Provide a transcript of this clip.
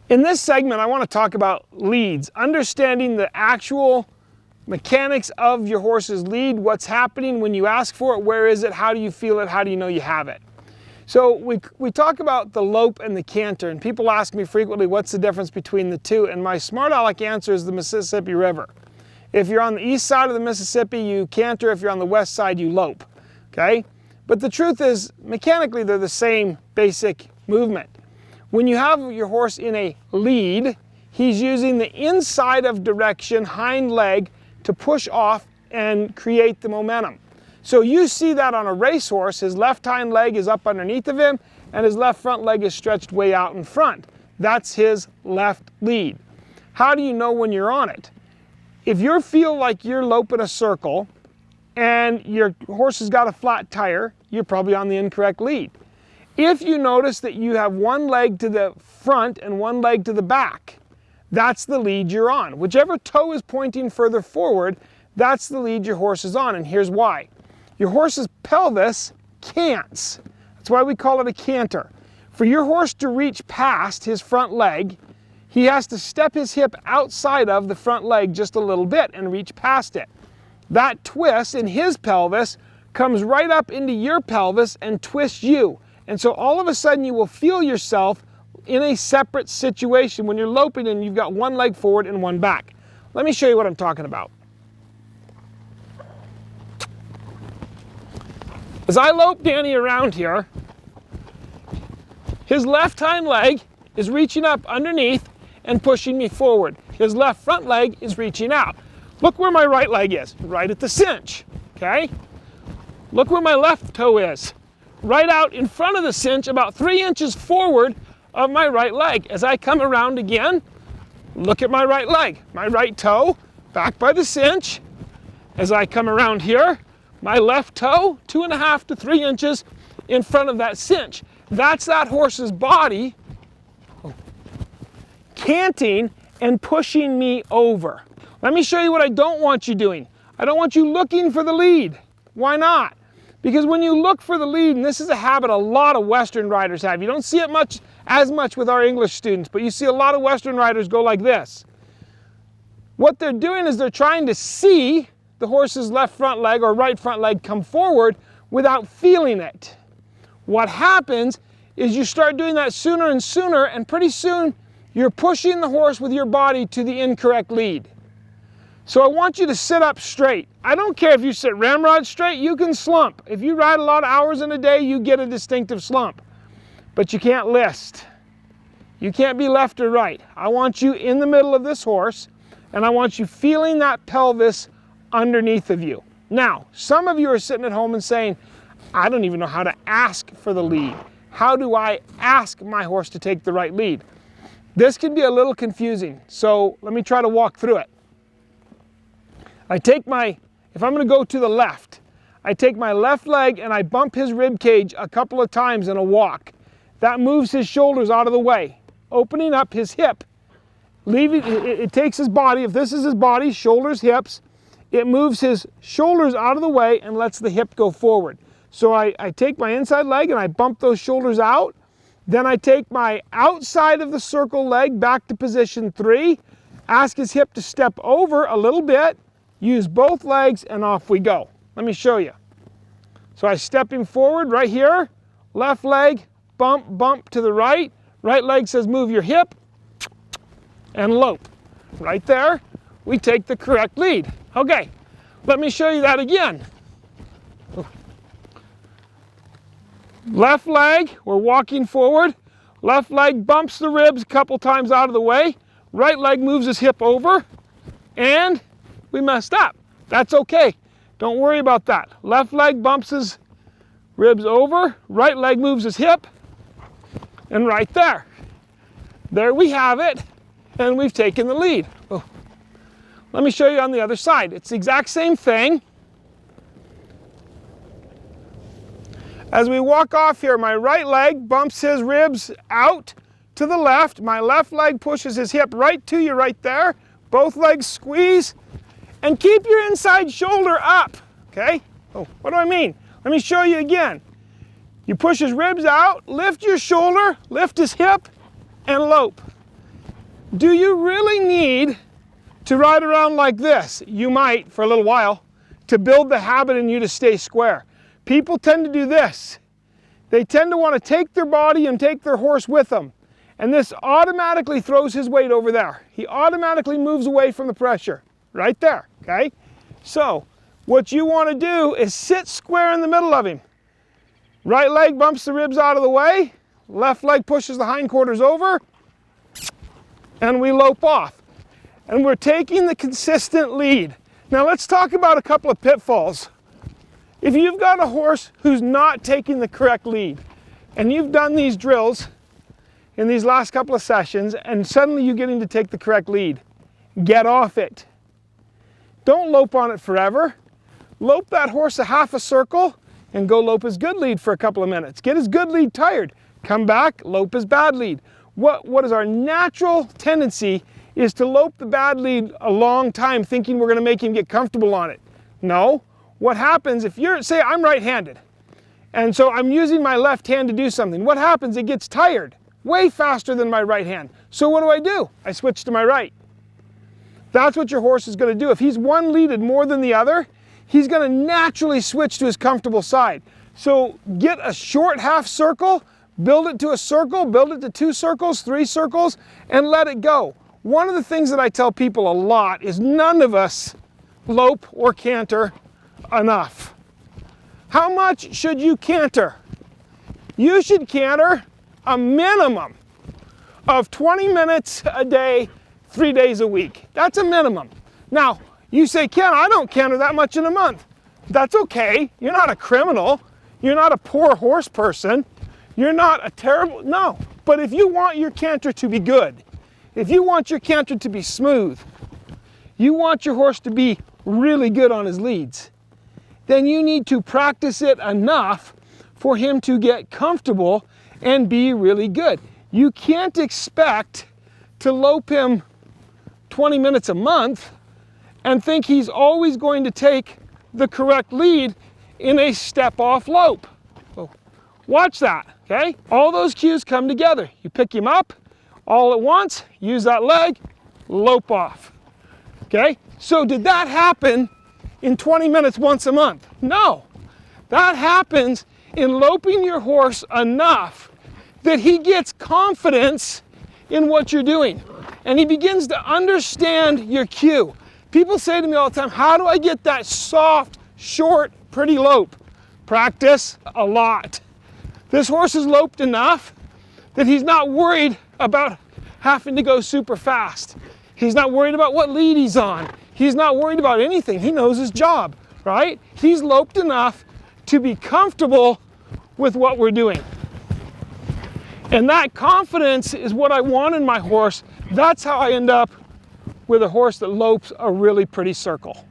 In this segment, I want to talk about leads, understanding the actual mechanics of your horse's lead, what's happening when you ask for it, where is it, how do you feel it, how do you know you have it. So we talk about the Lope and the Canter, and people ask me frequently what's the difference between the two, and my smart aleck answer is the Mississippi River. If you're on the east side of the Mississippi, you canter. If you're on the west side, you lope, okay? But the truth is, mechanically, they're the same basic movement. When you have your horse in a lead, he's using the inside of direction hind leg to push off and create the momentum. So you see that on a racehorse, his left hind leg is up underneath of him and his left front leg is stretched way out in front. That's his left lead. How do you know when you're on it? If you feel like you're loping a circle and your horse has got a flat tire, you're probably on the incorrect lead. If you notice that you have one leg to the front and one leg to the back, that's the lead you're on. Whichever toe is pointing further forward, that's the lead your horse is on, and here's why. Your horse's pelvis cants. That's why we call it a canter. For your horse to reach past his front leg, he has to step his hip outside of the front leg just a little bit and reach past it. That twist in his pelvis comes right up into your pelvis and twists you. And so all of a sudden you will feel yourself in a separate situation when you're loping and you've got one leg forward and one back. Let me show you what I'm talking about. As I lope Danny around here, his left hind leg is reaching up underneath and pushing me forward. His left front leg is reaching out. Look where my right leg is, right at the cinch, okay? Look where my left toe is, right out in front of the cinch, about 3 inches forward of my right leg. As I come around again, look at my right leg, my right toe, back by the cinch. As I come around here, my left toe, 2.5 to 3 inches in front of that cinch. That's that horse's body canting and pushing me over. Let me show you what I don't want you doing. I don't want you looking for the lead. Why not? Because when you look for the lead, and this is a habit a lot of Western riders have, you don't see it as much with our English students, but you see a lot of Western riders go like this. What they're doing is they're trying to see the horse's left front leg or right front leg come forward without feeling it. What happens is you start doing that sooner and sooner, and pretty soon you're pushing the horse with your body to the incorrect lead. So I want you to sit up straight. I don't care if you sit ramrod straight, you can slump. If you ride a lot of hours in a day, you get a distinctive slump. But you can't list. You can't be left or right. I want you in the middle of this horse, and I want you feeling that pelvis underneath of you. Now, some of you are sitting at home and saying, I don't even know how to ask for the lead. How do I ask my horse to take the right lead? This can be a little confusing, so let me try to walk through it. If I'm going to go to the left, I take my left leg and I bump his rib cage a couple of times in a walk. That moves his shoulders out of the way, opening up his hip. It takes his body, if this is his body, shoulders, hips, it moves his shoulders out of the way and lets the hip go forward. So I take my inside leg and I bump those shoulders out. Then I take my outside of the circle leg back to position 3, ask his hip to step over a little bit, use both legs, and off we go. Let me show you. So I step him forward right here, left leg, bump, bump to the right. Right leg says move your hip, and lope. Right there, we take the correct lead. Okay, let me show you that again. Left leg, we're walking forward. Left leg bumps the ribs a couple times out of the way. Right leg moves his hip over, and we messed up. That's okay. Don't worry about that. Left leg bumps his ribs over. Right leg moves his hip, and right there. There we have it, and we've taken the lead. Oh. Let me show you on the other side. It's the exact same thing. As we walk off here, my right leg bumps his ribs out to the left. My left leg pushes his hip right to you right there. Both legs squeeze, and keep your inside shoulder up, okay? Oh, what do I mean? Let me show you again. You push his ribs out, lift your shoulder, lift his hip, and lope. Do you really need to ride around like this? You might for a little while to build the habit in you to stay square. People tend to do this. They tend to want to take their body and take their horse with them. And this automatically throws his weight over there. He automatically moves away from the pressure, right there, okay? So, what you want to do is sit square in the middle of him. Right leg bumps the ribs out of the way, left leg pushes the hindquarters over, and we lope off. And we're taking the consistent lead. Now let's talk about a couple of pitfalls. If you've got a horse who's not taking the correct lead, and you've done these drills in these last couple of sessions, and suddenly you're getting to take the correct lead, get off it. Don't lope on it forever. Lope that horse a half a circle and go lope his good lead for a couple of minutes. Get his good lead tired. Come back, lope his bad lead. What is our natural tendency is to lope the bad lead a long time thinking we're going to make him get comfortable on it. No. What happens if you're, say I'm right-handed, and so I'm using my left hand to do something. What happens? It gets tired way faster than my right hand. So what do? I switch to my right. That's what your horse is going to do. If he's one leaded more than the other, he's going to naturally switch to his comfortable side. So get a short half circle, build it to a circle, build it to 2 circles, 3 circles, and let it go. One of the things that I tell people a lot is none of us lope or canter enough. How much should you canter? You should canter a minimum of 20 minutes a day, 3 days a week. That's a minimum. Now, you say, Ken, I don't canter that much in a month. That's okay. You're not a criminal. You're not a poor horse person. You're not a terrible, no. But if you want your canter to be good, if you want your canter to be smooth, you want your horse to be really good on his leads, then you need to practice it enough for him to get comfortable and be really good. You can't expect to lope him 20 minutes a month and think he's always going to take the correct lead in a step-off lope. So watch that, okay? All those cues come together. You pick him up all at once, use that leg, lope off, okay? So did that happen in 20 minutes once a month? No. That happens in loping your horse enough that he gets confidence in what you're doing and he begins to understand your cue. People say to me all the time, how do I get that soft, short, pretty lope? Practice a lot. This horse is loped enough that he's not worried about having to go super fast. He's not worried about what lead he's on. He's not worried about anything. He knows his job, right? He's loped enough to be comfortable with what we're doing. And that confidence is what I want in my horse. That's how I end up with a horse that lopes a really pretty circle.